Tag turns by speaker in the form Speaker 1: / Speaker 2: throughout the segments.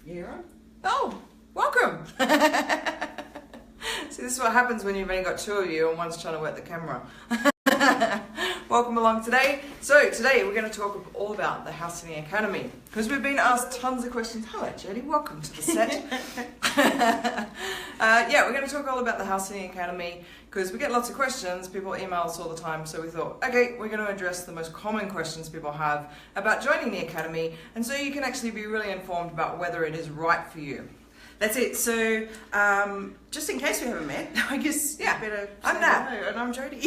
Speaker 1: You're on.
Speaker 2: Oh, welcome. See, this is what happens when you've only got two of you and one's trying to work the camera. Welcome along today. So today we're going to talk all about the House Sitting Academy because we've been asked tons of questions. Hello, Jodie. Welcome to the set. Yeah, we're going to talk all about the House Sitting Academy because we get lots of questions. People email us all the time. So we thought, okay, we're going to address the most common questions people have about joining the Academy, and so you can actually be really informed about whether it is right for you.
Speaker 1: That's it. So, just in case we haven't met, I guess better.
Speaker 2: I'm Nat.
Speaker 1: And I'm Jodie.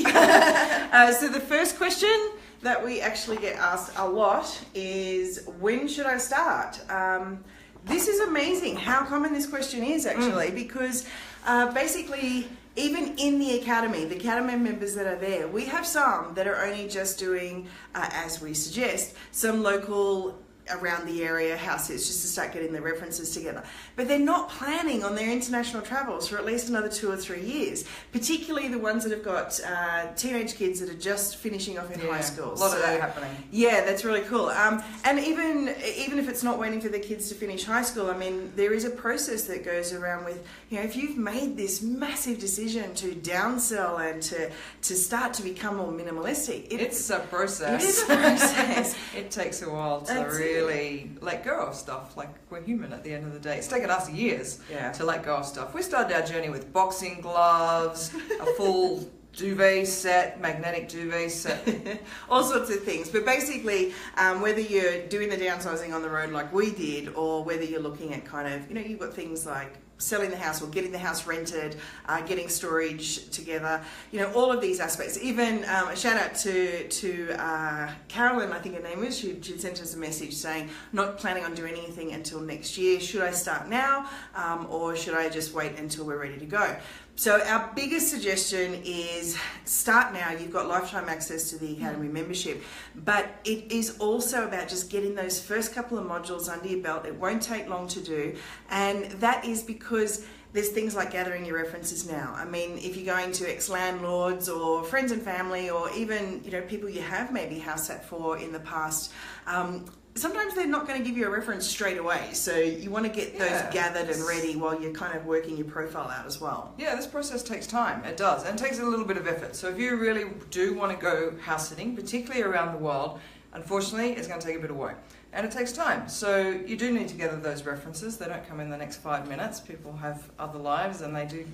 Speaker 1: So the first question that we actually get asked a lot is, when should I start? This is amazing how common this question is actually, because basically, even in the academy members that are there, we have some that are only just doing, as we suggest, some local around the area house sits just to start getting the references together. But they're not planning on their international travels for at least another 2 or 3 years, particularly the ones that have got teenage kids that are just finishing off in high school.
Speaker 2: A lot of that happening.
Speaker 1: Yeah, that's really cool. And even if it's not waiting for the kids to finish high school, I mean, there is a process that goes around with, you know, if you've made this massive decision to downsell and to start to become more minimalistic.
Speaker 2: It's a process.
Speaker 1: It is a process.
Speaker 2: It takes a while to really let go of stuff. Like, we're human at the end of the day. It's taken us years to let go of stuff. We started our journey with boxing gloves, a full duvet set, magnetic duvet set,
Speaker 1: all sorts of things. But basically, whether you're doing the downsizing on the road like we did, or whether you're looking at kind of, you know, you've got things like selling the house or getting the house rented, getting storage together, you know, all of these aspects. Even a shout out to Carolyn, I think her name is, she sent us a message saying, not planning on doing anything until next year. Should I start now or should I just wait until we're ready to go? So our biggest suggestion is start now. You've got lifetime access to the Academy membership, but it is also about just getting those first couple of modules under your belt. It won't take long to do, and that is because there's things like gathering your references now. I mean, if you're going to ex-landlords or friends and family, or even, you know, people you have maybe house sat for in the past, sometimes they're not going to give you a reference straight away. So you want to get those gathered and ready while you're kind of working your profile out as well.
Speaker 2: Yeah, this process takes time. It does. And it takes a little bit of effort. So if you really do want to go house sitting, particularly around the world, unfortunately, it's going to take a bit of work. And it takes time. So you do need to gather those references. They don't come in the next 5 minutes. People have other lives and they do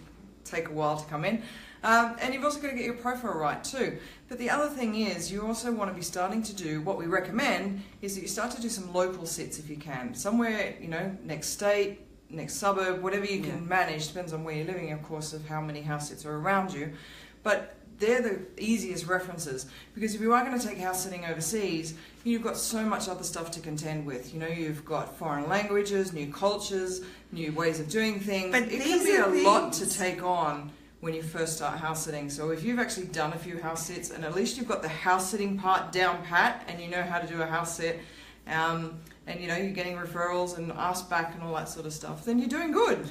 Speaker 2: take a while to come in. And you've also got to get your profile right too. But the other thing is, you also want to be starting to do, what we recommend is that you start to do some local sits if you can. Somewhere, you know, next state, next suburb, whatever you can manage, depends on where you're living, of course, of how many house sits are around you. But they're the easiest references, because if you are going to take house sitting overseas, you've got so much other stuff to contend with. You know, you've got foreign languages, new cultures, new ways of doing things.
Speaker 1: But
Speaker 2: it can be a lot to take on when you first start house sitting. So if you've actually done a few house sits, and at least you've got the house sitting part down pat, and you know how to do a house sit, and you know, you're getting referrals and asked back and all that sort of stuff, then you're doing good.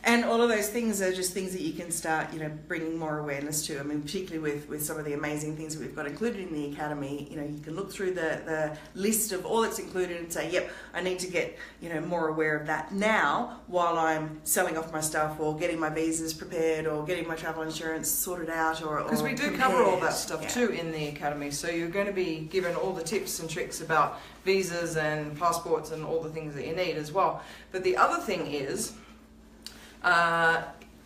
Speaker 1: And all of those things are just things that you can start, you know, bringing more awareness to. I mean, particularly with some of the amazing things that we've got included in the Academy, you know, you can look through the list of all that's included and say, yep, I need to get, you know, more aware of that now while I'm selling off my stuff or getting my visas prepared or getting my travel insurance sorted out or
Speaker 2: because we do cover all that stuff too in the Academy. So you're going to be given all the tips and tricks about visas and passports and all the things that you need as well. But the other thing is,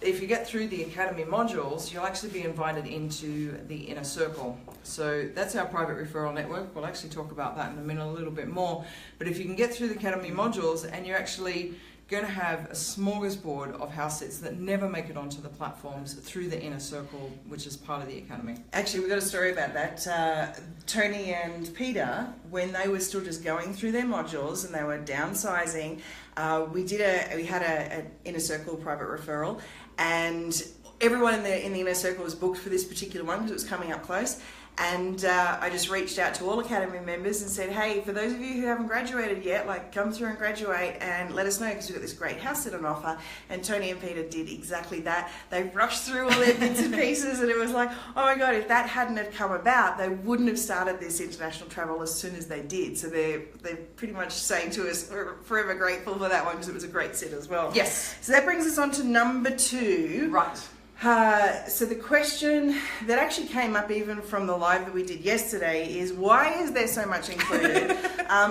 Speaker 2: if you get through the Academy modules, you'll actually be invited into the inner circle. So that's our private referral network. We'll actually talk about that in a minute a little bit more. But if you can get through the Academy modules, and you're actually going to have a smorgasbord of house sits that never make it onto the platforms through the inner circle, which is part of the Academy.
Speaker 1: Actually, we've got a story about that. Tony and Peter, when they were still just going through their modules and they were downsizing, we had an inner circle private referral, and everyone in the inner circle was booked for this particular one because it was coming up close. And I just reached out to all Academy members and said, hey, for those of you who haven't graduated yet, like come through and graduate and let us know, because we've got this great house sit on offer. And Tony and Peter did exactly that. They rushed through all their bits and pieces, and it was like, oh my God, if that hadn't have come about, they wouldn't have started this international travel as soon as they did. So they're pretty much saying to us, we're forever grateful for that one, because it was a great sit as well.
Speaker 2: Yes.
Speaker 1: So that brings us on to number 2.
Speaker 2: Right.
Speaker 1: So the question that actually came up even from the live that we did yesterday is, why is there so much included?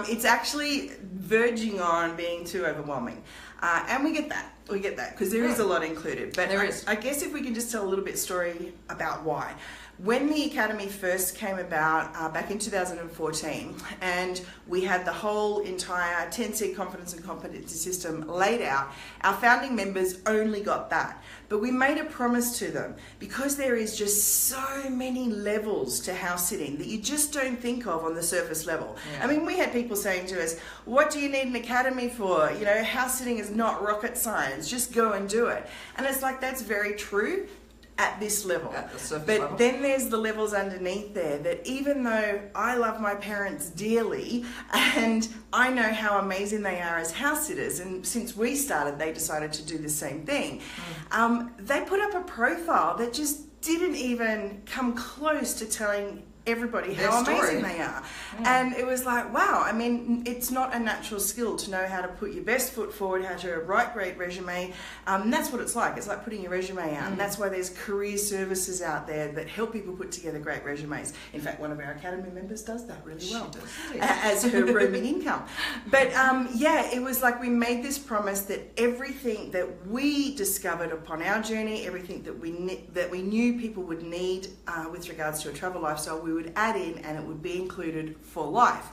Speaker 1: It's actually verging on being too overwhelming. And we get that. We get that, because there is a lot included. But
Speaker 2: there is.
Speaker 1: I guess if we can just tell a little bit story about why. When the Academy first came about back in 2014, and we had the whole entire 10C confidence and competency system laid out, our founding members only got that. But we made a promise to them, because there is just so many levels to house sitting that you just don't think of on the surface level.
Speaker 2: Yeah.
Speaker 1: I mean, we had people saying to us, what do you need an academy for? You know, house sitting is not rocket science, just go and do it. And it's like, that's very true at this level.
Speaker 2: At the surface
Speaker 1: but
Speaker 2: level.
Speaker 1: then there's the levels underneath there, that even though I love my parents dearly and I know how amazing they are as house sitters, and since we started they decided to do the same thing, they put up a profile that just didn't even come close to telling everybody how amazing they are. And it was like, wow, I mean, it's not a natural skill to know how to put your best foot forward, how to write great resume. That's what it's like. It's like putting your resume out. And that's why there's career services out there that help people put together great resumes. In fact, one of our Academy members does that really well, as her roaming income. But yeah, it was like we made this promise that everything that we discovered upon our journey, everything that we knew people would need with regards to a travel lifestyle, we would add in, and it would be included for life.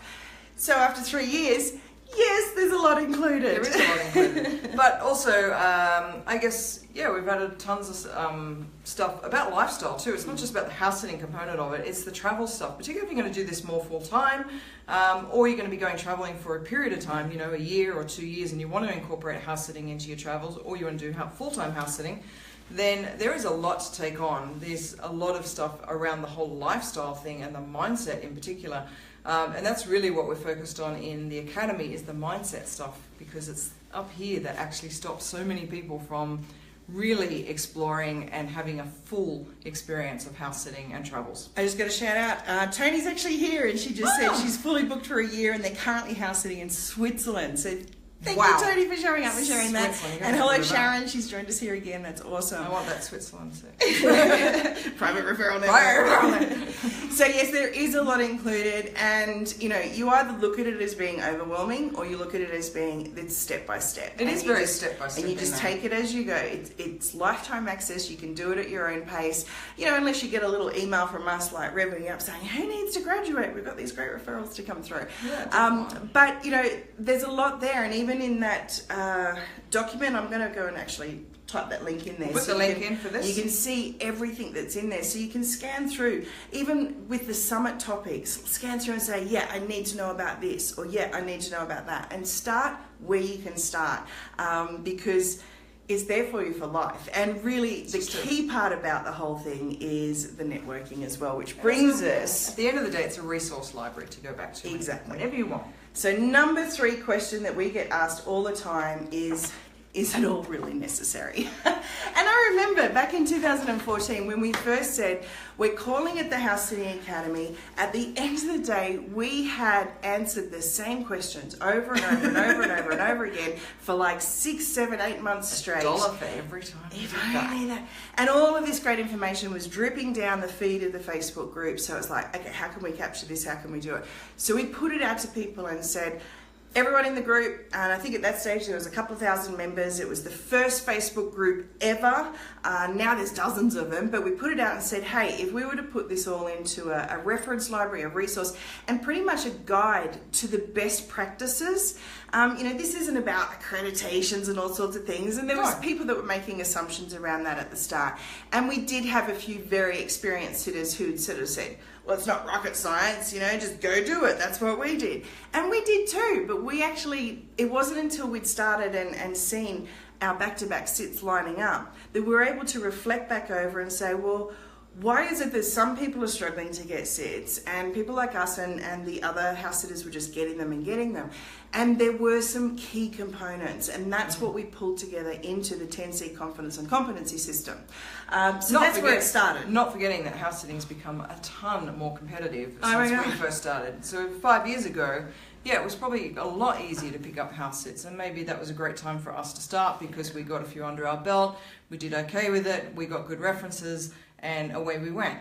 Speaker 1: So after 3 years, yes, there's a lot included.
Speaker 2: There is a lot included. But also, I guess, yeah, we've added tons of stuff about lifestyle too. It's not just about the house sitting component of it, it's the travel stuff, particularly if you're going to do this more full time, or you're going to be going traveling for a period of time, you know, a year or 2 years, and you want to incorporate house sitting into your travels, or you want to do full-time house sitting. Then there is a lot to take on. There's a lot of stuff around the whole lifestyle thing and the mindset in particular. And that's really what we're focused on in the Academy, is the mindset stuff, because it's up here that actually stops so many people from really exploring and having a full experience of house sitting and travels.
Speaker 1: I just got a shout out. Tony's actually here, and she just said she's fully booked for a year, and they're currently house sitting in Switzerland. So thank you, Tony, for showing up and sharing that. And hello, Sharon. She's joined us here again. That's awesome.
Speaker 2: I want that Switzerland.
Speaker 1: Private referral network. So yes, there is a lot included, and you know, you either look at it as being overwhelming, or you look at it as being it's step by step.
Speaker 2: It is very step by step,
Speaker 1: and you just take it as you go. It's lifetime access. You can do it at your own pace. You know, unless you get a little email from us like revving up saying, "Who needs to graduate? We've got these great referrals to come through." Yeah, but you know, there's a lot there, and even in that document, I'm going to go and actually type that link in there.
Speaker 2: Put the link in for this.
Speaker 1: You can see everything that's in there, so you can scan through, even with the summit topics, scan through and say, yeah, I need to know about this, or yeah, I need to know about that, and start where you can start, because it's there for you for life. And really the key part about the whole thing is the networking as well, which brings us,
Speaker 2: at the end of the day, it's a resource library to go back to whenever you want.
Speaker 1: So number 3 question that we get asked all the time is it all really necessary? And I remember back in 2014 when we first said, we're calling it the House Sitting Academy, at the end of the day, we had answered the same questions over and over and over and over and over again for like 6, 7, 8 months straight.
Speaker 2: $1 for every time.
Speaker 1: That. And all of this great information was dripping down the feed of the Facebook group. So it's like, okay, how can we capture this? How can we do it? So we put it out to people and said, everyone in the group, and I think at that stage there was a couple of thousand members. It was the first Facebook group ever. Now there's dozens of them, but we put it out and said, hey, if we were to put this all into a reference library, a resource, and pretty much a guide to the best practices. You know, this isn't about accreditations and all sorts of things, and there was people that were making assumptions around that at the start. And we did have a few very experienced sitters who'd sort of said, well, it's not rocket science, you know, just go do it. That's what we did. And we did too, but we actually, it wasn't until we'd started and seen our back-to-back sits lining up that we were able to reflect back over and say, well, why is it that some people are struggling to get sets and people like us and the other house sitters were just getting them and getting them? And there were some key components, and that's what we pulled together into the 𝗓𝗁𝐶 confidence and competency system. So that's where it started.
Speaker 2: Not forgetting that house sitting's become a ton more competitive since we first started. So 5 years ago, yeah, it was probably a lot easier to pick up house sits, and maybe that was a great time for us to start because we got a few under our belt, we did okay with it, we got good references, and away we went.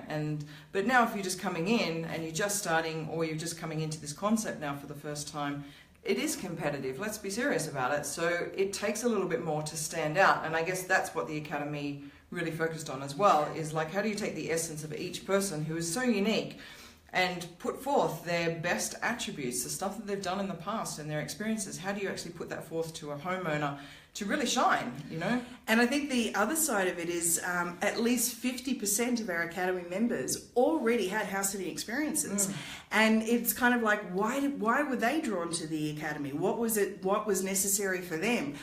Speaker 2: But now if you're just coming in and you're just starting, or you're just coming into this concept now for the first time, it is competitive, let's be serious about it. So it takes a little bit more to stand out, and I guess that's what the Academy really focused on as well, is like, how do you take the essence of each person who is so unique and put forth their best attributes, the stuff that they've done in the past and their experiences. How do you actually put that forth to a homeowner to really shine, you know?
Speaker 1: And I think the other side of it is at least 50% of our Academy members already had house sitting experiences. And it's kind of like, why were they drawn to the Academy? What was necessary for them?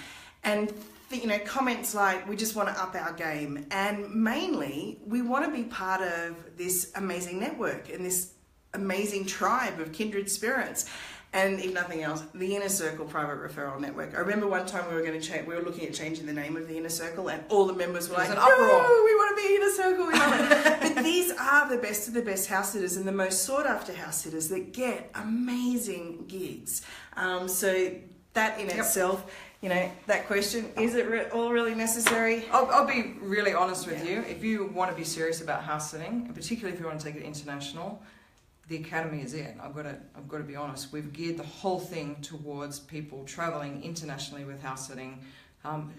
Speaker 1: And you know, comments like, we just want to up our game. And mainly, we want to be part of this amazing network and this amazing tribe of kindred spirits. And if nothing else, the Inner Circle Private Referral Network. I remember one time we were looking at changing the name of the Inner Circle, and all the members were like, "No, we want to be Inner Circle, we love it." But these are the best of the best house sitters and the most sought after house sitters that get amazing gigs. So that in itself, you know, that question, is it all really necessary?
Speaker 2: I'll be really honest with you. If you want to be serious about house sitting, and particularly if you want to take it international, the Academy is it. I've got to be honest. We've geared the whole thing towards people traveling internationally with house sitting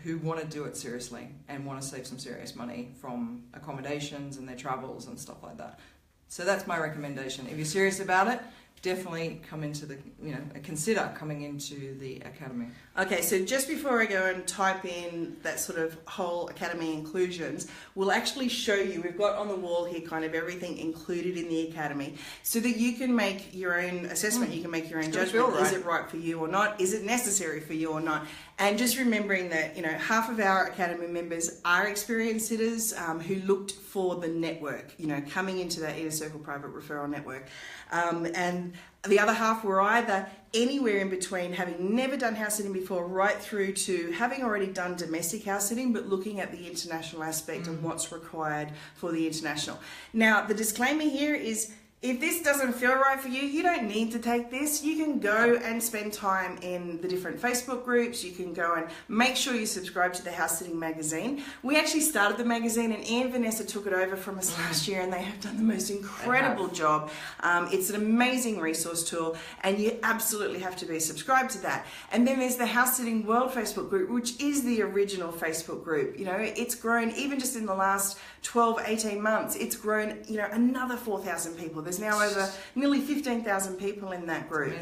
Speaker 2: who want to do it seriously and want to save some serious money from accommodations and their travels and stuff like that. So that's my recommendation. If you're serious about it, definitely come into the, you know, consider coming into the Academy.
Speaker 1: Okay, so just before I go and type in that sort of whole Academy inclusions, we'll actually show you, we've got on the wall here kind of everything included in the Academy so that you can make your own assessment, you can make your own judgment. Is it right for you or not? Is it necessary for you or not? And just remembering that, you know, half of our Academy members are experienced sitters who looked for the network, you know, coming into that Inner Circle Private Referral Network. And the other half were either anywhere in between, having never done house sitting before, right through to having already done domestic house sitting, but looking at the international aspect and what's required for the international. Now, the disclaimer here is, if this doesn't feel right for you, you don't need to take this. You can go and spend time in the different Facebook groups. You can go and make sure you subscribe to the House Sitting magazine. We actually started the magazine and Ian and Vanessa took it over from us last year, and they have done the most incredible job. It's an amazing resource tool, and you absolutely have to be subscribed to that. And then there's the House Sitting World Facebook group, which is the original Facebook group. You know, it's grown, even just in the last 12, 18 months, it's grown, you know, another 4,000 people. There's now over nearly 15,000 people in that group.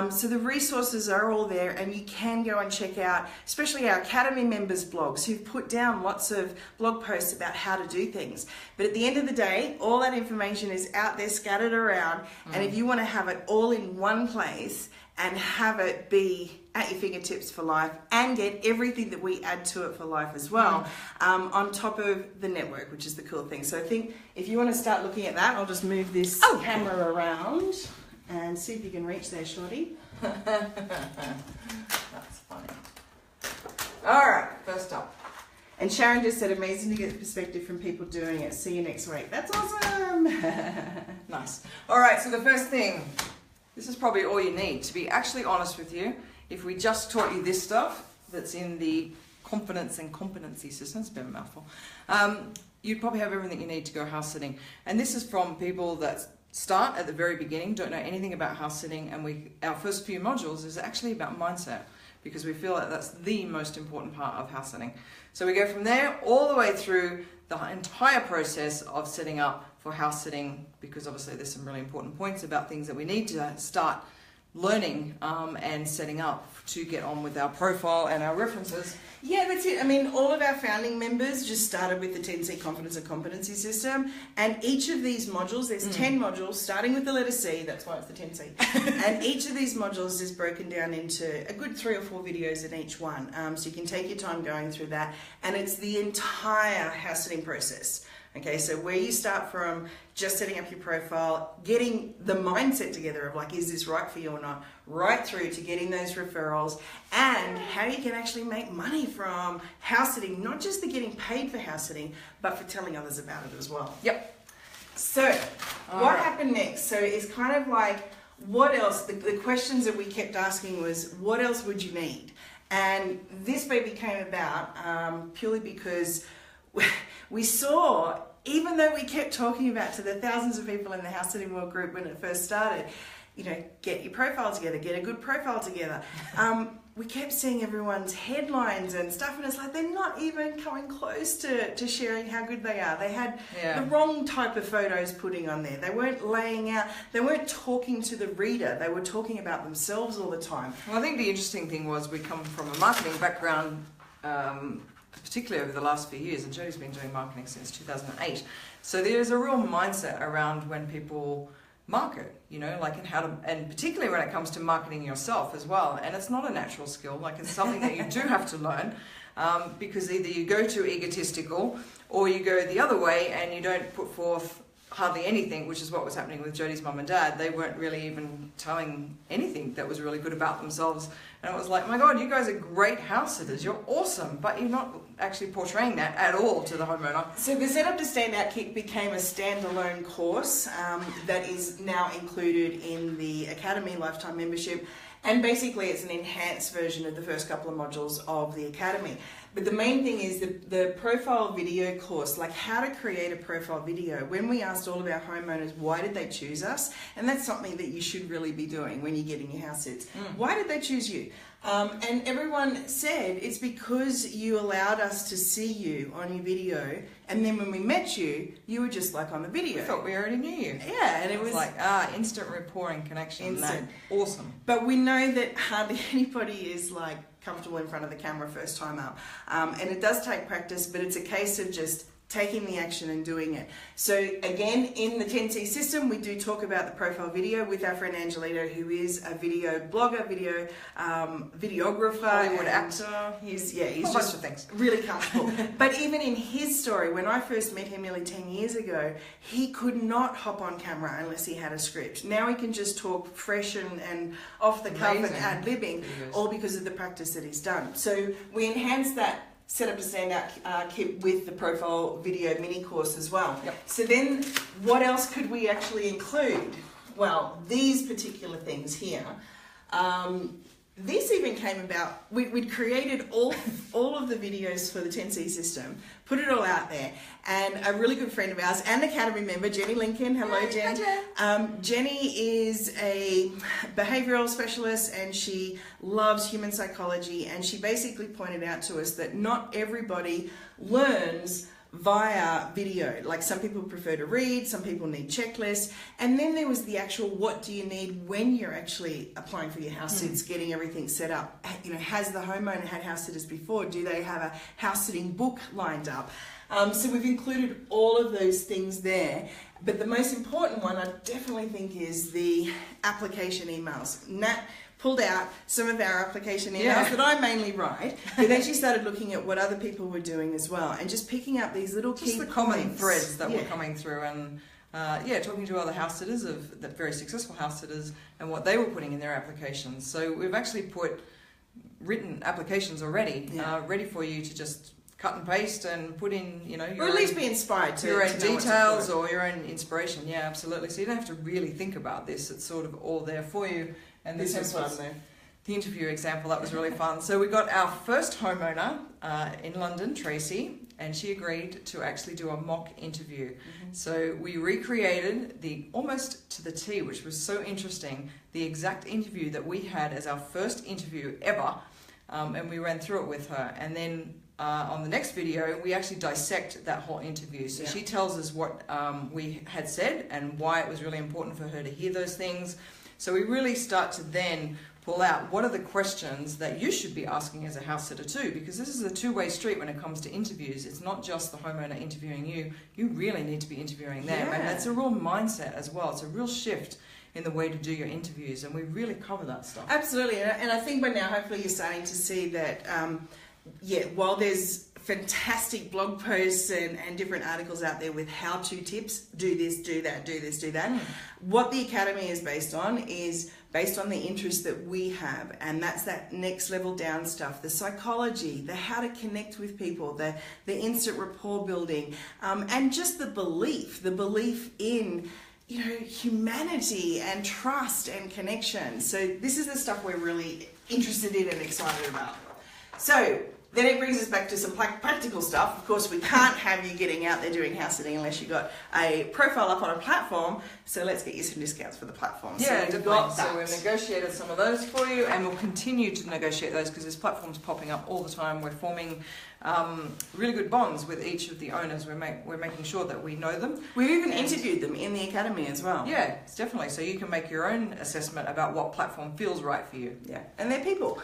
Speaker 1: So the resources are all there, and you can go and check out, especially our Academy members' blogs who've put down lots of blog posts about how to do things. But at the end of the day, all that information is out there scattered around, and if you want to have it all in one place and have it be at your fingertips for life and get everything that we add to it for life as well, on top of the network, which is the cool thing. So I think if you want to start looking at that, I'll just move this camera around and see if you can reach there, Shorty.
Speaker 2: That's funny. All right, first up.
Speaker 1: And Sharon just said, amazing to get the perspective from people doing it. See you next week. That's awesome.
Speaker 2: Nice. All right, so the first thing, this is probably all you need, to be actually honest with you. If we just taught you this stuff that's in the confidence and competency system, it's a bit of a mouthful, you'd probably have everything you need to go house sitting. And this is from people that start at the very beginning, don't know anything about house sitting, and our first few modules is actually about mindset, because we feel that that's the most important part of house sitting. So we go from there all the way through the entire process of setting up for house sitting, because obviously there's some really important points about things that we need to start learning and setting up to get on with our profile and our references.
Speaker 1: Yeah, that's it. I mean, all of our founding members just started with the 𝗓𝗁𝐶 confidence and competency system, and each of these modules, there's 10 modules starting with the letter C, that's why it's the 𝗓𝗁𝐶, and each of these modules is broken down into a good 3 or 4 videos in each one, so you can take your time going through that, and it's the entire house sitting process. Okay, so where you start from just setting up your profile, getting the mindset together of like, is this right for you or not, right through to getting those referrals and how you can actually make money from house sitting, not just the getting paid for house sitting, but for telling others about it as well.
Speaker 2: Yep.
Speaker 1: So what happened next? So it's kind of like, what else? The questions that we kept asking was, what else would you need? And this baby came about purely because we saw, even though we kept talking about to the thousands of people in the House Sitting World group when it first started, you know, get your profile together, get a good profile together. We kept seeing everyone's headlines and stuff, and it's like they're not even coming close to sharing how good they are. They had the wrong type of photos putting on there. They weren't laying out, they weren't talking to the reader, they were talking about themselves all the time.
Speaker 2: Well, I think the interesting thing was we come from a marketing background, particularly over the last few years, and Jodie's been doing marketing since 2008. So there's a real mindset around when people market, you know, like and how to, and particularly when it comes to marketing yourself as well. And it's not a natural skill, like it's something that you do have to learn, because either you go too egotistical or you go the other way and you don't put forth hardly anything, which is what was happening with Jodie's mum and dad. They weren't really even telling anything that was really good about themselves. And it was like, my God, you guys are great house sitters. You're awesome. But you're not actually portraying that at all to the homeowner.
Speaker 1: So the Set Up to Stand Out kit became a standalone course that is now included in the Academy Lifetime Membership. And basically it's an enhanced version of the first couple of modules of the Academy. But the main thing is the profile video course, like how to create a profile video. When we asked all of our homeowners, why did they choose us? And that's something that you should really be doing when you're getting your house sits. Why did they choose you? And everyone said it's because you allowed us to see you on your video, and then when we met you, you were just like on the video.
Speaker 2: We thought we already knew you.
Speaker 1: Yeah, and it was
Speaker 2: like instant rapport and connection.
Speaker 1: Instant.
Speaker 2: Awesome.
Speaker 1: But we know that hardly anybody is like comfortable in front of the camera first time up, and it does take practice, but it's a case of just taking the action and doing it. So again, in the 10C system, we do talk about the profile video with our friend Angelito, who is a video blogger, videographer,
Speaker 2: Hollywood actor.
Speaker 1: He's a
Speaker 2: bunch of things.
Speaker 1: Really comfortable. But even in his story, when I first met him nearly 10 years ago, he could not hop on camera unless he had a script. Now he can just talk fresh and off the cuff and ad-libbing, all because of the practice that he's done. So we enhance that Set Up to Stand Out kit with the profile video mini course as well.
Speaker 2: Yep.
Speaker 1: So then what else could we actually include? Well, these particular things here. This even came about, we'd created all of the videos for the 10C system, put it all out there, and a really good friend of ours, and Academy member, Jenny Lincoln. Hello, Jen.
Speaker 2: Hi, Jen.
Speaker 1: Jenny is a behavioural specialist, and she loves human psychology, and she basically pointed out to us that not everybody learns via video. Like some people prefer to read, some people need checklists, and then there was the actual what do you need when you're actually applying for your house sits, getting everything set up. You know, has the homeowner had house sitters before? Do they have a house sitting book lined up? So we've included all of those things there, but the most important one I definitely think is the application emails. Nat pulled out some of our application emails that I mainly write, but then she started looking at what other people were doing as well, and just picking up these little key
Speaker 2: the common
Speaker 1: points.
Speaker 2: threads that were coming through, and talking to other house sitters of the very successful house sitters and what they were putting in their applications. So we've actually put written applications already, ready for you to just cut and paste and put in, you know,
Speaker 1: or at least be inspired to
Speaker 2: your own details or your own inspiration. Yeah, absolutely. So you don't have to really think about this; it's sort of all there for you. And this is the interview example. That was really fun. So we got our first homeowner in London, Tracy, and she agreed to actually do a mock interview. So we recreated almost to the T, which was so interesting, the exact interview that we had as our first interview ever, and we ran through it with her. And then on the next video, we actually dissect that whole interview. So she tells us what we had said and why it was really important for her to hear those things. So we really start to then pull out what are the questions that you should be asking as a house sitter too, because this is a two-way street when it comes to interviews. It's not just the homeowner interviewing you. You really need to be interviewing them. And that's a real mindset as well. It's a real shift in the way to do your interviews, and we really cover that stuff.
Speaker 1: Absolutely, and I think by now hopefully you're starting to see that while there's fantastic blog posts and different articles out there with how-to tips. Do this, do that, do this, do that. What the Academy is based on the interest that we have, and that's that next level down stuff, the psychology, the how to connect with people, the instant rapport building, and just the belief in, you know, humanity and trust and connection. So this is the stuff we're really interested in and excited about. So then it brings us back to some practical stuff. Of course, we can't have you getting out there doing house sitting unless you've got a profile up on a platform. So let's get you some discounts for the platform.
Speaker 2: Yeah,
Speaker 1: so
Speaker 2: definitely. So we've negotiated some of those for you, and we'll continue to negotiate those because this platform's popping up all the time. We're forming really good bonds with each of the owners. We're making sure that we know them.
Speaker 1: We've even interviewed them in the Academy as well.
Speaker 2: Yeah, definitely. So you can make your own assessment about what platform feels right for you.
Speaker 1: Yeah, and they're people.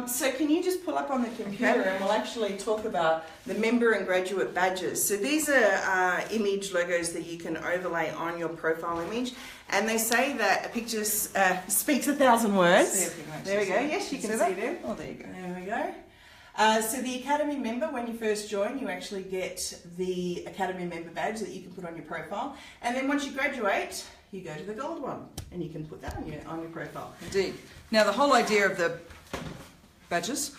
Speaker 1: So can you just pull up on the computer and we'll actually talk about the member and graduate badges. So these are image logos that you can overlay on your profile image, and they say that a picture speaks 1,000 words. There we go. Yes, you can see them.
Speaker 2: Oh, there you go.
Speaker 1: There we go. So the Academy member, when you first join, you actually get the Academy member badge that you can put on your profile, and then once you graduate, you go to the gold one, and you can put that on your profile.
Speaker 2: Indeed. Now the whole idea of the badges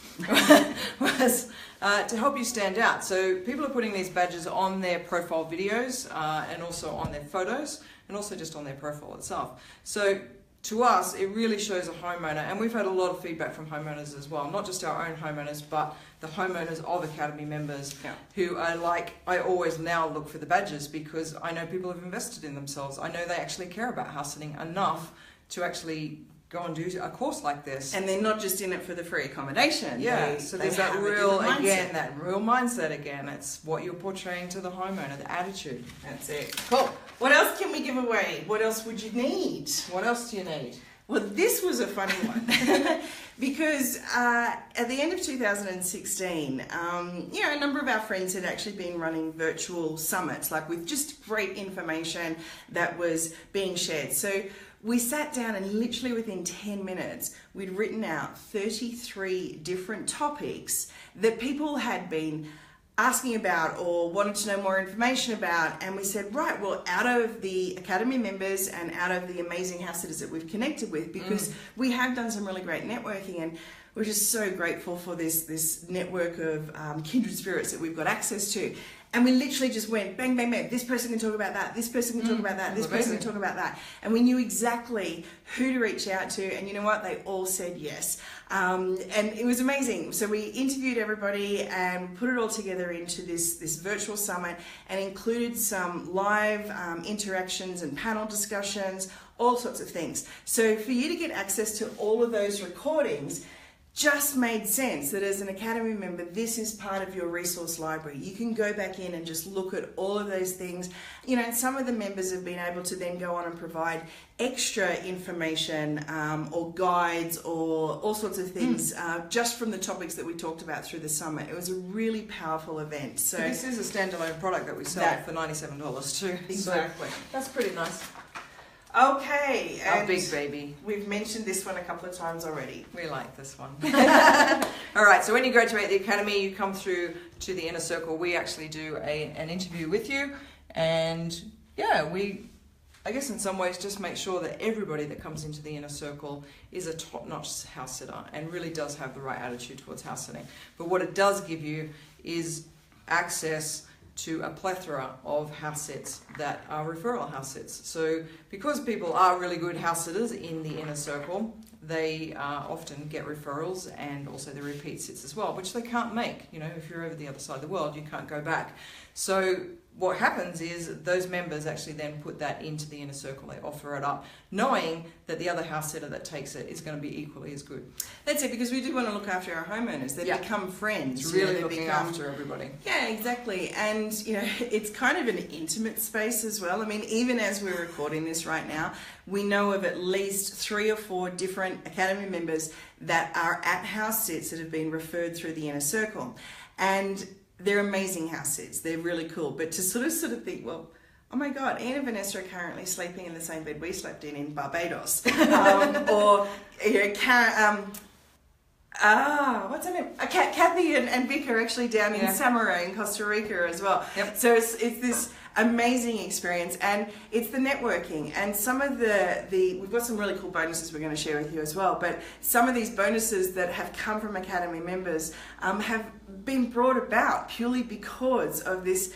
Speaker 2: was to help you stand out. So people are putting these badges on their profile videos and also on their photos and also just on their profile itself. So to us, it really shows a homeowner, and we've had a lot of feedback from homeowners as well, not just our own homeowners, but the homeowners of Academy members who are like, I always now look for the badges because I know people have invested in themselves. I know they actually care about house sitting enough to actually go and do a course like this.
Speaker 1: And they're not just in it for the free accommodation.
Speaker 2: Yeah, so there's that real mindset again. It's what you're portraying to the homeowner, the attitude.
Speaker 1: That's it. Cool. What else can we give away? What else would you need?
Speaker 2: What else do you need?
Speaker 1: Well, this was a funny one because at the end of 2016, you know, a number of our friends had actually been running virtual summits, like with just great information that was being shared. So we sat down and literally within 10 minutes, we'd written out 33 different topics that people had been asking about or wanted to know more information about, and we said, right, well, out of the Academy members and out of the amazing house sitters that we've connected with, because we have done some really great networking, and we're just so grateful for this network of kindred spirits that we've got access to. And we literally just went bang, bang, bang. This person can talk about that. This person can talk about that. This person can talk about that. And we knew exactly who to reach out to. And you know what? They all said yes. And it was amazing. So we interviewed everybody and put it all together into this virtual summit and included some live interactions and panel discussions, all sorts of things. So for you to get access to all of those recordings, just made sense that as an Academy member, this is part of your resource library. You can go back in and just look at all of those things. You know, and some of the members have been able to then go on and provide extra information or guides or all sorts of things just from the topics that we talked about through the summit. It was a really powerful event. So
Speaker 2: this is a standalone product that we sell for $97 too.
Speaker 1: Exactly.
Speaker 2: So that's pretty nice.
Speaker 1: Okay,
Speaker 2: Our big baby.
Speaker 1: We've mentioned this one a couple of times already.
Speaker 2: We like this one. All right, so when you graduate the Academy, you come through to the Inner Circle. We actually do an interview with you, and yeah, I guess in some ways just make sure that everybody that comes into the Inner Circle is a top-notch house sitter and really does have the right attitude towards house sitting. But what it does give you is access to a plethora of house sits that are referral house sits. So because people are really good house sitters in the Inner Circle, they often get referrals and also the repeat sits as well, which they can't make. You know, if you're over the other side of the world, you can't go back. So what happens is those members actually then put that into the Inner Circle. They offer it up, knowing that the other house sitter that takes it is going to be equally as good.
Speaker 1: That's it, because we do want to look after our homeowners. They become friends.
Speaker 2: It's really looking after everybody.
Speaker 1: Yeah, exactly. And, you know, it's kind of an intimate space as well. I mean, even as we're recording this right now, we know of at least 3 or 4 different Academy members that are at house sits that have been referred through the Inner Circle. And they're amazing house sits. They're really cool. But to sort of think, well, oh my God, Ian and Vanessa are currently sleeping in the same bed we slept in Barbados. Or, you know, What's her name? Kathy and Vic are actually down in Samaria in Costa Rica as well.
Speaker 2: Yep.
Speaker 1: So it's this amazing experience, and it's the networking, and some of the we've got some really cool bonuses we're going to share with you as well, but some of these bonuses that have come from Academy members have been brought about purely because of this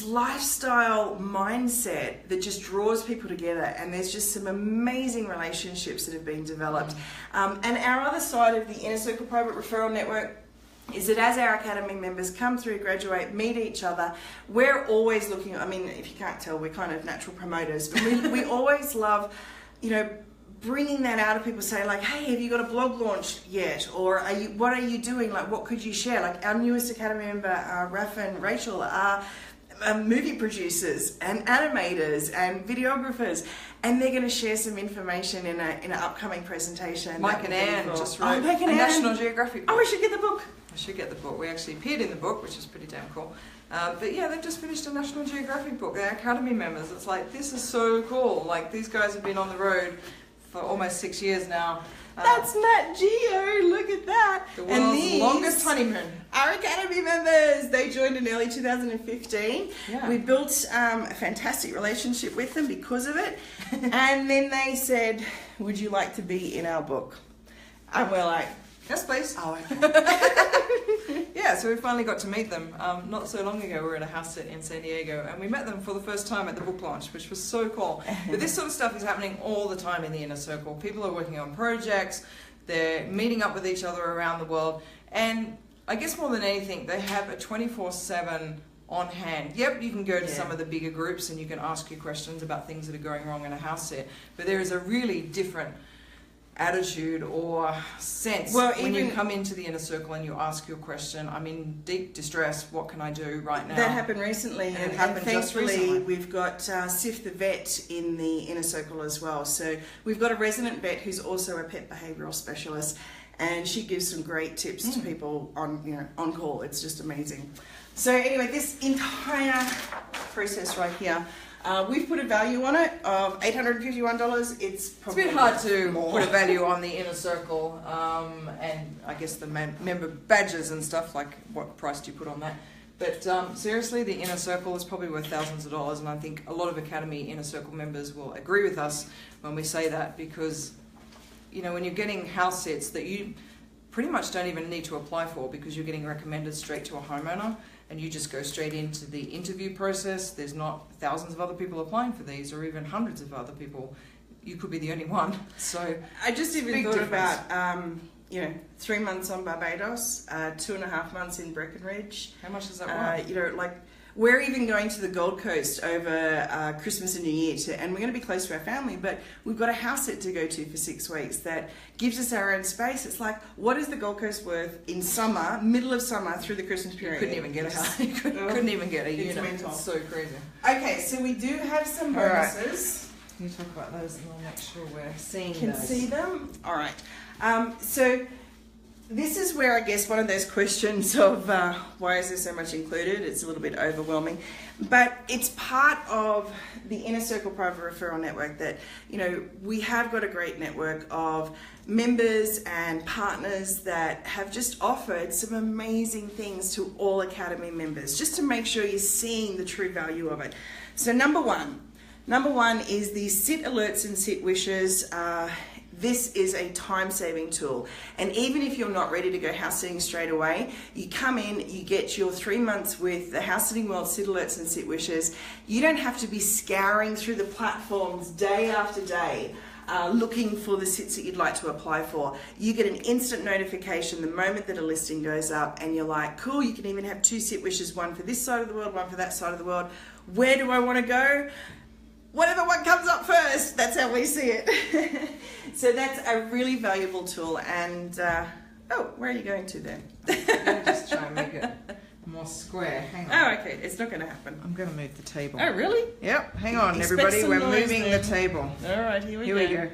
Speaker 1: lifestyle mindset that just draws people together, and there's just some amazing relationships that have been developed. And our other side of the Inner Circle Private Referral Network is that as our Academy members come through, graduate, meet each other, we're always looking, I mean, if you can't tell, we're kind of natural promoters, but we always love, bringing that out of people, say like, hey, have you got a blog launched yet? Or what are you doing? Like, what could you share? Like our newest Academy member, Raph and Rachel, are movie producers and animators and videographers, and they're going to share some information in an upcoming presentation.
Speaker 2: Mike and Anne just wrote
Speaker 1: a
Speaker 2: National Geographic book.
Speaker 1: Oh, we should get the book.
Speaker 2: I should get the book. We actually appeared in the book, which is pretty damn cool. But yeah, they've just finished a National Geographic book. They're Academy members. It's like, this is so cool. Like, these guys have been on the road for almost 6 years now.
Speaker 1: That's Nat Geo, look at that.
Speaker 2: The world's longest honeymoon.
Speaker 1: Our Academy members, they joined in early 2015.
Speaker 2: Yeah.
Speaker 1: We built a fantastic relationship with them because of it. And then they said, would you like to be in our book? And we're like,
Speaker 2: yes, please.
Speaker 1: oh, okay.
Speaker 2: Yeah, so we finally got to meet them. Not so long ago, we were at a house sit in San Diego, and we met them for the first time at the book launch, which was so cool. But this sort of stuff is happening all the time in the Inner Circle. People are working on projects, they're meeting up with each other around the world, and I guess more than anything, they have a 24/7 on hand. Yep, you can go to some of the bigger groups and you can ask your questions about things that are going wrong in a house sit, but there is a really different attitude or sense when you come into the Inner Circle and you ask your question, I'm in deep distress, what can I do right now?
Speaker 1: That happened recently, and
Speaker 2: thankfully
Speaker 1: just recently. We've got 𝗍𝗲 in the Inner Circle as well. So we've got a resident vet who's also a pet behavioural specialist, and she gives some great tips to people on call. It's just amazing. So anyway, this entire process right here, we've put a value on it of $851. It's probably
Speaker 2: a bit hard to put a value on the Inner Circle, and I guess the member badges and stuff, like what price do you put on that? But seriously, the Inner Circle is probably worth thousands of dollars, and I think a lot of Academy Inner Circle members will agree with us when we say that, because when you're getting house sits that you pretty much don't even need to apply for, because you're getting recommended straight to a homeowner, and you just go straight into the interview process. There's not thousands of other people applying for these, or even hundreds of other people. You could be the only one. So
Speaker 1: I just even thought about 3 months on Barbados, 2.5 months in Breckenridge.
Speaker 2: How much does that worth?
Speaker 1: We're even going to the Gold Coast over Christmas and New Year, and we're going to be close to our family, but we've got a house sit to go to for 6 weeks that gives us our own space. It's like, what is the Gold Coast worth in summer, middle of summer, through the Christmas period?
Speaker 2: You couldn't even get a house. You couldn't even get a unit. It's so crazy.
Speaker 1: Okay, so we do have some bonuses.
Speaker 2: Can you talk about those, and I'll make sure we're seeing
Speaker 1: Can
Speaker 2: those.
Speaker 1: see them? All right. So this is where I guess one of those questions of why is there so much included? It's a little bit overwhelming, but it's part of the Inner Circle Private Referral Network that, we have got a great network of members and partners that have just offered some amazing things to all Academy members, just to make sure you're seeing the true value of it. So number one is the Sit Alerts and Sit Wishes. This is a time-saving tool, and even if you're not ready to go house sitting straight away, you come in, you get your 3 months with the House Sitting World Sit Alerts and Sit Wishes. You don't have to be scouring through the platforms day after day looking for the sits that you'd like to apply for. You get an instant notification the moment that a listing goes up, and you're like, cool, you can even have 2 sit wishes, one for this side of the world, one for that side of the world. Where do I want to go? Whatever one comes up first, that's how we see it. So that's a really valuable tool. And where are you going to then?
Speaker 2: Let me just try and make it more square. Hang on.
Speaker 1: Oh, okay, it's not going to happen.
Speaker 2: I'm going to move the table.
Speaker 1: Oh, really?
Speaker 2: Yep, hang on everybody, we're moving the table.
Speaker 1: All right, here we go.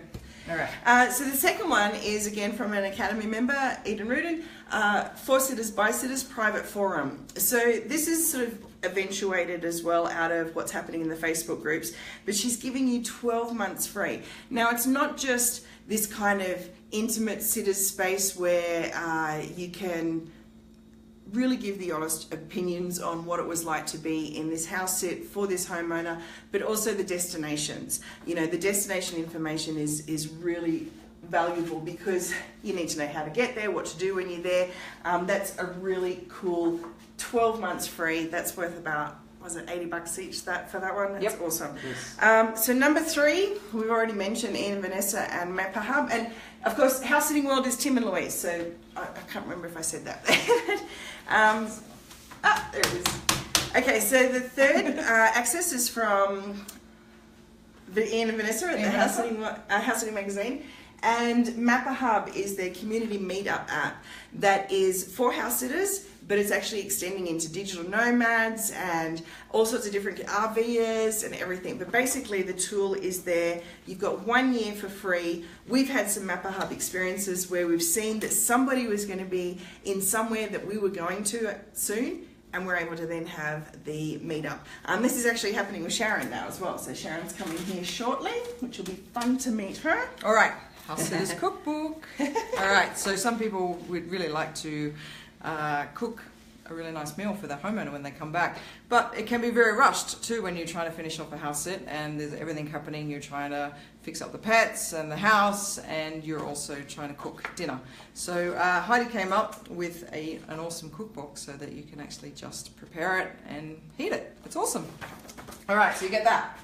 Speaker 2: All right.
Speaker 1: So the second one is again from an Academy member, Eden Rudin, For Sitters by Sitters Private Forum. So this is sort of eventuated as well out of what's happening in the Facebook groups, but she's giving you 12 months free. Now it's not just this kind of intimate sitters space where you can really give the honest opinions on what it was like to be in this house sit for this homeowner, but also the destinations. You know, the destination information is really valuable because you need to know how to get there, what to do when you're there. That's a really cool 12 months free. That's worth about, was it $80 each for that one? That's awesome. Yes. So number 3, we've already mentioned Ian and Vanessa and 𝗲𝗲𝗃, and of course House Sitting World is Tim and Louise, so I can't remember if I said that. There it is. Okay, so the third access is from Ian and Vanessa at the House Sitting magazine. And 𝗲𝗃𝗃 is their community meetup app that is for house sitters, but it's actually extending into digital nomads and all sorts of different RVers and everything. But basically the tool is there. You've got 1 year for free. We've had some 𝗲𝗃𝗃 experiences where we've seen that somebody was going to be in somewhere that we were going to soon, and we're able to then have the meetup. This is actually happening with Sharon now as well. So Sharon's coming here shortly, which will be fun to meet her.
Speaker 2: All right. House Sitters Cookbook. All right, so some people would really like to cook a really nice meal for their homeowner when they come back, but it can be very rushed too when you're trying to finish off a house sit and there's everything happening. You're trying to fix up the pets and the house, and you're also trying to cook dinner. So Heidi came up with an awesome cookbook so that you can actually just prepare it and heat it. It's awesome. All right, so you get that.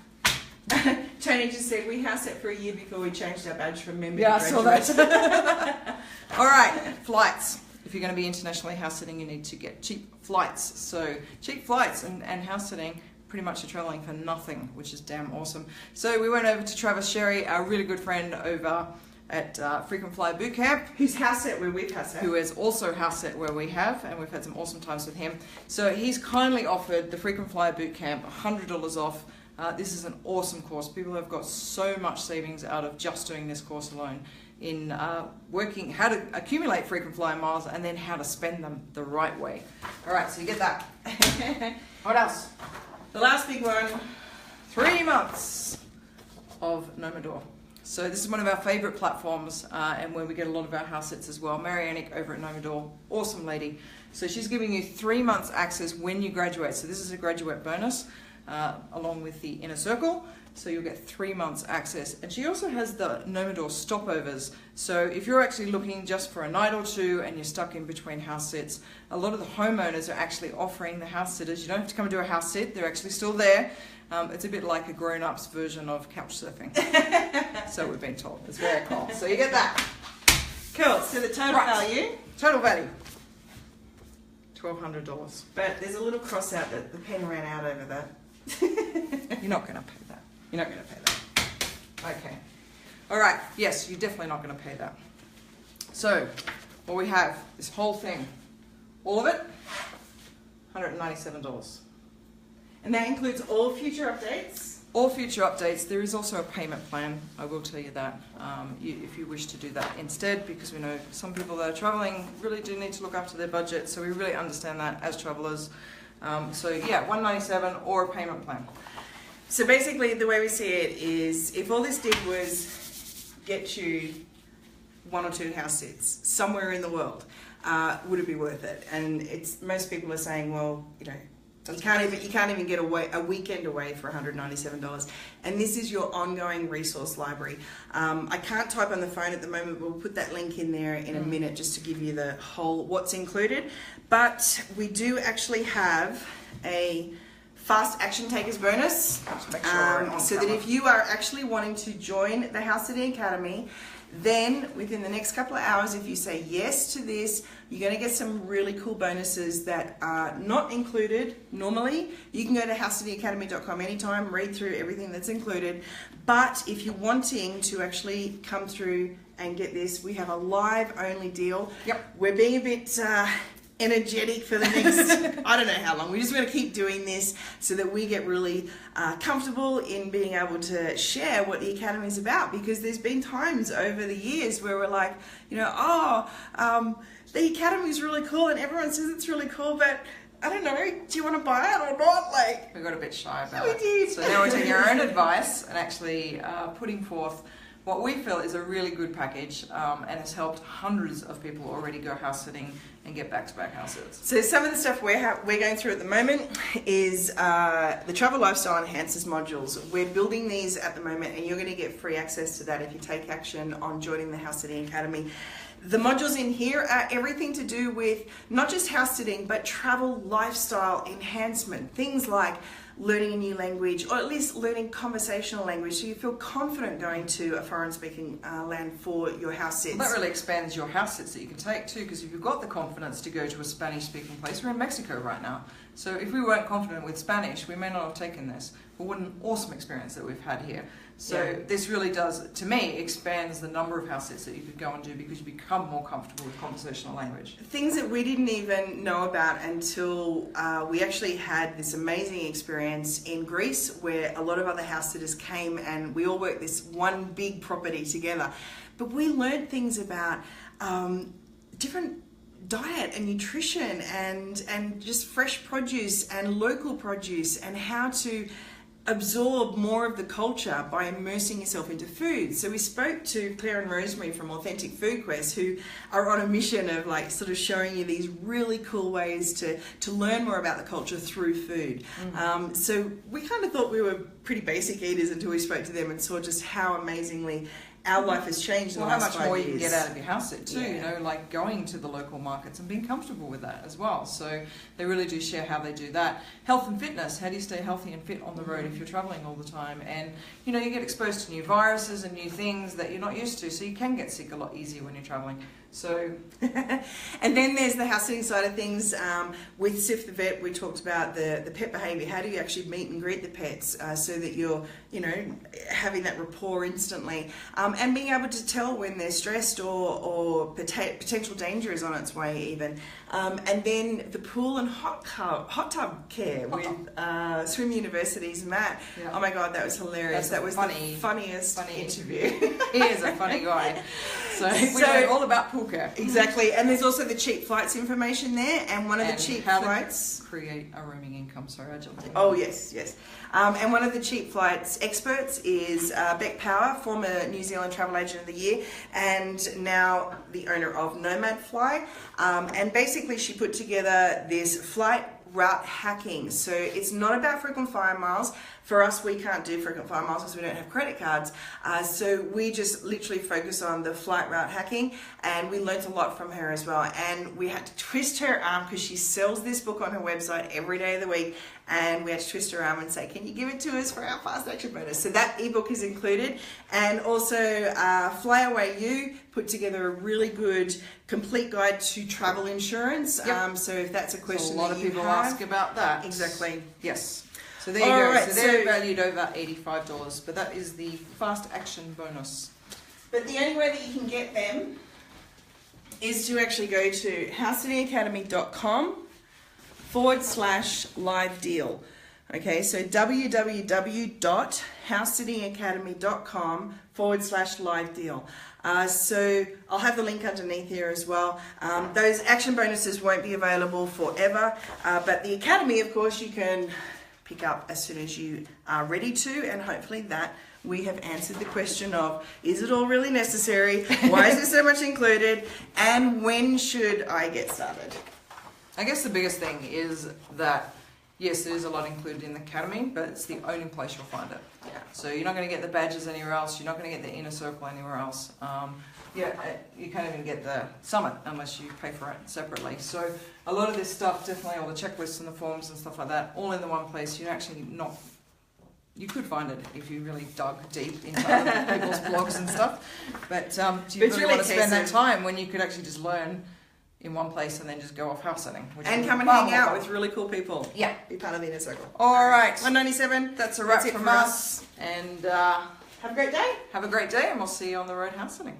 Speaker 1: Tony just said we house sat for a year before we changed our badge from member
Speaker 2: to
Speaker 1: graduate.
Speaker 2: I saw that. All right, flights. If you're going to be internationally house sitting, you need to get cheap flights. So cheap flights and house sitting, pretty much you're traveling for nothing, which is damn awesome. So we went over to 𝗲𝗲-𝗀𝗏, our really good friend over at Frequent Flyer Boot Camp.
Speaker 1: Who's house sat where we've house sat.
Speaker 2: Who is also house sat where we have, and we've had some awesome times with him. So he's kindly offered the Frequent Flyer Boot Camp $100 off. This is an awesome course. People have got so much savings out of just doing this course alone in working how to accumulate frequent flyer miles and then how to spend them the right way. All right, so you get that. What else?
Speaker 1: The last big one.
Speaker 2: 3 months of Nomador. So this is one of our favorite platforms and where we get a lot of our house sits as well. Marianic over at Nomador, awesome lady. So she's giving you 3 months access when you graduate. So this is a graduate bonus. Along with the inner circle, so you'll get 3 months access. And she also has the Nomador stopovers, so if you're actually looking just for a night or two and you're stuck in between house sits, a lot of the homeowners are actually offering the house sitters, you don't have to come and do a house sit, they're actually still there. It's a bit like a grown-ups version of couch surfing. So we've been told. It's very cool. So you get that.
Speaker 1: Cool. So the total value?
Speaker 2: Total value. $1,200.
Speaker 1: But there's a little cross out that the pen ran out over that.
Speaker 2: You're not going to pay that. You're not going to pay that. Okay. All right. Yes, you're definitely not going to pay that. So, what we have, this whole thing, all of it, $197.
Speaker 1: And that includes all future updates?
Speaker 2: All future updates. There is also a payment plan. I will tell you that if you wish to do that instead, because we know some people that are traveling really do need to look after their budget. So we really understand that as travelers. So yeah, $197 or a payment plan.
Speaker 1: So basically the way we see it is if all this did was get you 1 or 2 house sits somewhere in the world, would it be worth it? And most people are saying, well, you know, you can't even get a weekend away for $197. And this is your ongoing resource library. I can't type on the phone at the moment, but we'll put that link in there in a minute just to give you the whole what's included. But we do actually have a fast action takers bonus.
Speaker 2: Make sure
Speaker 1: so that if you are actually wanting to join the House Sitting Academy, then within the next couple of hours, if you say yes to this, you're going to get some really cool bonuses that are not included normally. You can go to housesittingacademy.com anytime, read through everything that's included. But if you're wanting to actually come through and get this, we have a live only deal.
Speaker 2: Yep.
Speaker 1: We're being a bit energetic for the next, I don't know how long. We just want to keep doing this so that we get really comfortable in being able to share what the Academy is about, because there's been times over the years where we're like, you know, the Academy is really cool and everyone says it's really cool, but I don't know, do you want to buy it or not? Like,
Speaker 2: we got a bit shy about it.
Speaker 1: We did.
Speaker 2: So now we're taking our own advice and actually putting forth what we feel is a really good package, and has helped hundreds of people already go house sitting and get back-to-back house sits.
Speaker 1: So some of the stuff we're going through at the moment is the Travel Lifestyle Enhancers modules. We're building these at the moment, and you're going to get free access to that if you take action on joining the House Sitting Academy. The modules in here are everything to do with not just house sitting, but travel lifestyle enhancement. Things like learning a new language, or at least learning conversational language, so you feel confident going to a foreign speaking land for your house sits.
Speaker 2: Well, that really expands your house sits that you can take too, because if you've got the confidence to go to a Spanish speaking place, we're in Mexico right now. So if we weren't confident with Spanish, we may not have taken this. But what an awesome experience that we've had here. So this really does, to me, expands the number of house sits that you could go and do, because you become more comfortable with conversational language.
Speaker 1: Things that we didn't even know about until we actually had this amazing experience in Greece, where a lot of other house sitters came and we all worked this one big property together. But we learned things about different diet and nutrition and just fresh produce and local produce, and how to absorb more of the culture by immersing yourself into food. So we spoke to Claire and Rosemary from Authentic Food Quest, who are on a mission of like sort of showing you these really cool ways to learn more about the culture through food. So we kind of thought we were pretty basic eaters until we spoke to them and saw just how amazingly our life has changed in the last 5 years.
Speaker 2: How much more you can get out of your house sit too, you know, like going to the local markets and being comfortable with that as well. So they really do share how they do that. Health and fitness, how do you stay healthy and fit on the road if you're traveling all the time? And, you know, you get exposed to new viruses and new things that you're not used to, so you can get sick a lot easier when you're traveling. So,
Speaker 1: and then there's the house sitting side of things. With Sif the vet, we talked about the pet behaviour. How do you actually meet and greet the pets so that you're, you know, having that rapport instantly, and being able to tell when they're stressed or potential danger is on its way even. And then the pool and hot tub care with Swim University's Matt.
Speaker 2: Yeah.
Speaker 1: Oh my God, that was hilarious. That was the funniest interview.
Speaker 2: He is a funny guy. So we know all about pool care.
Speaker 1: Exactly, and there's also the cheap flights information there, and one of the cheap flights...
Speaker 2: create a roaming income, sorry I jumped in.
Speaker 1: Oh yes, yes. And one of the cheap flights experts is 𝗣𝗲𝗍𝗀𝗀, former New Zealand Travel Agent of the Year, and now the owner of Nomad Fly. And basically she put together this flight route hacking. So it's not about frequent flyer miles. For us, we can't do frequent flyer miles because we don't have credit cards. So we just literally focus on the flight route hacking, and we learnt a lot from her as well. And we had to twist her arm because she sells this book on her website every day of the week, and we had to twist her arm and say, can you give it to us for our fast action bonus? So that ebook is included. And also Fly Away You put together a really good complete guide to travel insurance.
Speaker 2: Yep.
Speaker 1: So if that's a question
Speaker 2: a lot
Speaker 1: that
Speaker 2: of
Speaker 1: you
Speaker 2: people
Speaker 1: have,
Speaker 2: ask about that.
Speaker 1: Exactly.
Speaker 2: Yes. So there you go.
Speaker 1: Right,
Speaker 2: so they're valued over $85, but that is the fast action bonus.
Speaker 1: But the only way that you can get them is to actually go to housesittingacademy.com/live deal. Okay, so www.housesittingacademy.com/live deal. So I'll have the link underneath here as well. Those action bonuses won't be available forever, but the Academy, of course, you can pick up as soon as you are ready to, and hopefully that we have answered the question of, is it all really necessary? Why is there so much included? And when should I get started?
Speaker 2: I guess the biggest thing is that, yes, there's a lot included in the Academy, but it's the only place you'll find it.
Speaker 1: Yeah.
Speaker 2: So you're not going to get the badges anywhere else. You're not going to get the inner circle anywhere else. You can't even get the summit unless you pay for it separately. So a lot of this stuff, definitely all the checklists and the forms and stuff like that, all in the one place. You're actually not... You could find it if you really dug deep into other people's blogs and stuff. But do you really want to spend that time when you could actually just learn in one place and then just go off house sitting?
Speaker 1: And come and hang out with really cool people.
Speaker 2: Yeah.
Speaker 1: Be part of the inner circle.
Speaker 2: All right.
Speaker 1: 197.
Speaker 2: That's a wrap from us. And
Speaker 1: have a great day.
Speaker 2: Have a great day, and we'll see you on the road house sitting.